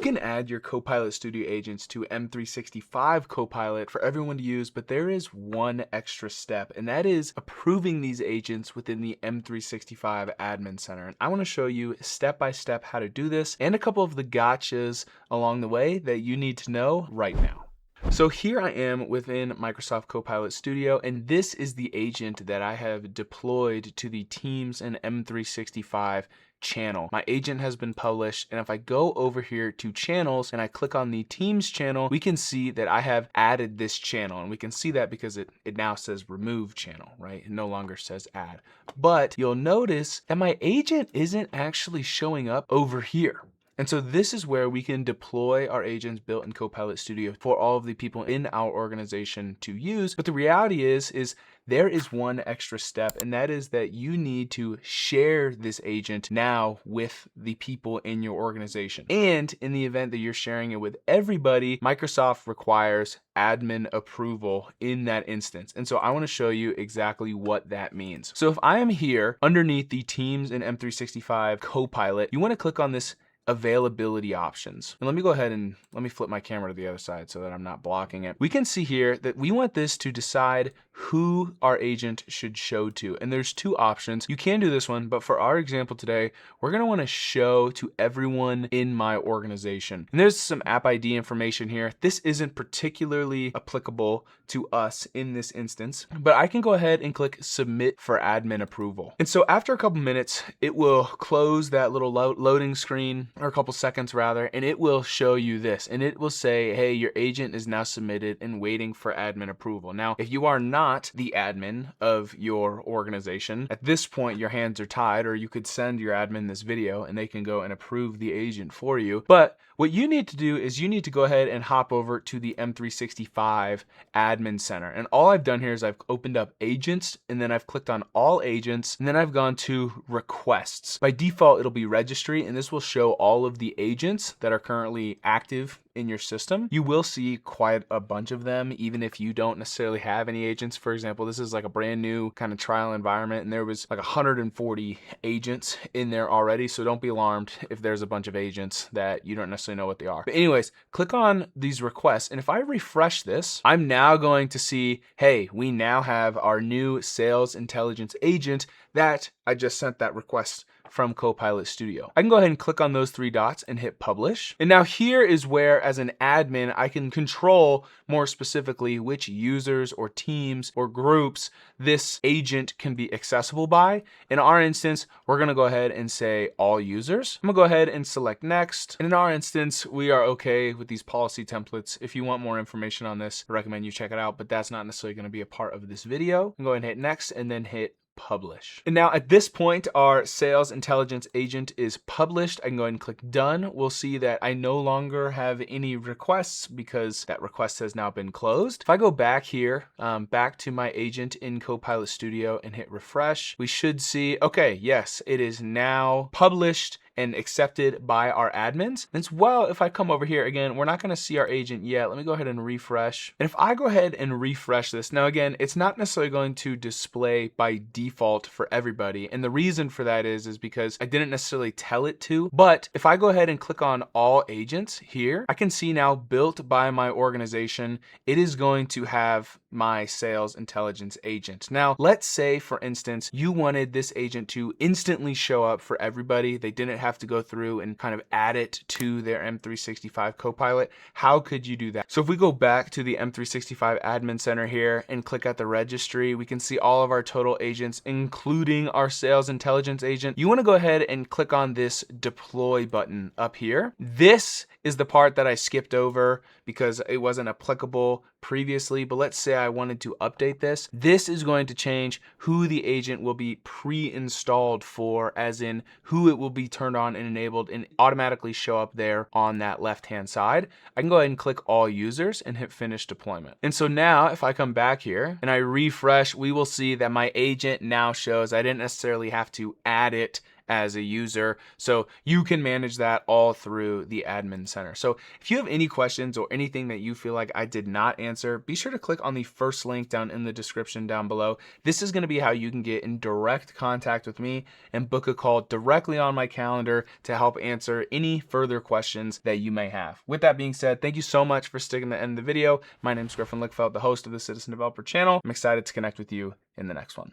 can add your Copilot Studio agents to M365 Copilot for everyone to use, but there is one extra step, and that is approving these agents within the M365 Admin Center. And I want to show you step by step how to do this and a couple of the gotchas along the way that you need to know right now. So here I am within Microsoft Copilot Studio, and this is the agent that I have deployed to the Teams and M365 channel. My agent has been published, and if I go over here to channels and I click on the Teams channel, we can see that I have added this channel, and we can see that because it now says remove channel, right? It no longer says add. But you'll notice that my agent isn't actually showing up over here. And so this is where we can deploy our agents built in Copilot Studio for all of the people in our organization to use. But the reality is there is one extra step, and that is that you need to share this agent now with the people in your organization. And in the event that you're sharing it with everybody, Microsoft requires admin approval in that instance. And so I want to show you exactly what that means. So if I am here underneath the Teams and M365 Copilot, you want to click on this availability options. And let me go ahead and let me flip my camera to the other side so that I'm not blocking it. We can see here that we want this to decide who our agent should show to. And there's two options. You can do this one, but for our example today, we're going to want to show to everyone in my organization. And there's some app ID information here. This isn't particularly applicable to us in this instance, but I can go ahead and click submit for admin approval. And so after a couple minutes, it will close that little loading screen, or a couple seconds rather, and it will show you this, and it will say, hey, your agent is now submitted and waiting for admin approval. Now, if you are not the admin of your organization, at this point your hands are tied, or you could send your admin this video and they can go and approve the agent for you. But what you need to do is you need to go ahead and hop over to the M365 Admin Center. And all I've done here is I've opened up agents, and then I've clicked on all agents, and then I've gone to requests. By default, it'll be registry, and this will show all of the agents that are currently active in your system. You will see quite a bunch of them, even if you don't necessarily have any agents. For example, this is like a brand new kind of trial environment, and there was like 140 agents in there already. So don't be alarmed if there's a bunch of agents that you don't necessarily know what they are. But anyways, click on these requests. And if I refresh this, I'm now going to see, hey, we now have our new sales intelligence agent that I just sent that request from Copilot Studio. I can go ahead and click on those three dots and hit publish. And now here is where, as an admin, I can control more specifically which users or teams or groups this agent can be accessible by. In our instance, we're gonna go ahead and say all users. I'm gonna go ahead and select next. And in our instance, we are okay with these policy templates. If you want more information on this, I recommend you check it out, but that's not necessarily gonna be a part of this video. I'm going to hit next and then hit publish. And now at this point, our sales intelligence agent is published. I can go ahead and click done. We'll see that I no longer have any requests because that request has now been closed. If I go back here, back to my agent in Copilot Studio and hit refresh, we should see, okay, yes, it is now published and accepted by our admins. As well, if I come over here again, we're not gonna see our agent yet. Let me go ahead and refresh. And if I go ahead and refresh this, now again, it's not necessarily going to display by default for everybody. And the reason for that is because I didn't necessarily tell it to, but if I go ahead and click on all agents here, I can see now built by my organization, it is going to have my sales intelligence agent. Now, let's say for instance, you wanted this agent to instantly show up for everybody. They didn't have to go through and kind of add it to their M365 Copilot. How could you do that? So if we go back to the M365 Admin Center here and click at the registry, we can see all of our total agents, including our sales intelligence agent. You want to go ahead and click on this deploy button up here. This is the part that I skipped over because it wasn't applicable previously, but let's say I wanted to update this. This is going to change who the agent will be pre-installed for, as in who it will be turned on and enabled and automatically show up there on that left-hand side. I can go ahead and click all users and hit finish deployment. And so now if I come back here and I refresh, we will see that my agent now shows I didn't necessarily have to add it as a user. So you can manage that all through the Admin Center. So if you have any questions or anything that you feel like I did not answer, be sure to click on the first link down in the description down below. This is going to be how you can get in direct contact with me and book a call directly on my calendar to help answer any further questions that you may have. With that being said, thank you so much for sticking to the end of the video. My name is Griffin Lickfeld, the host of the Citizen Developer channel. I'm excited to connect with you in the next one.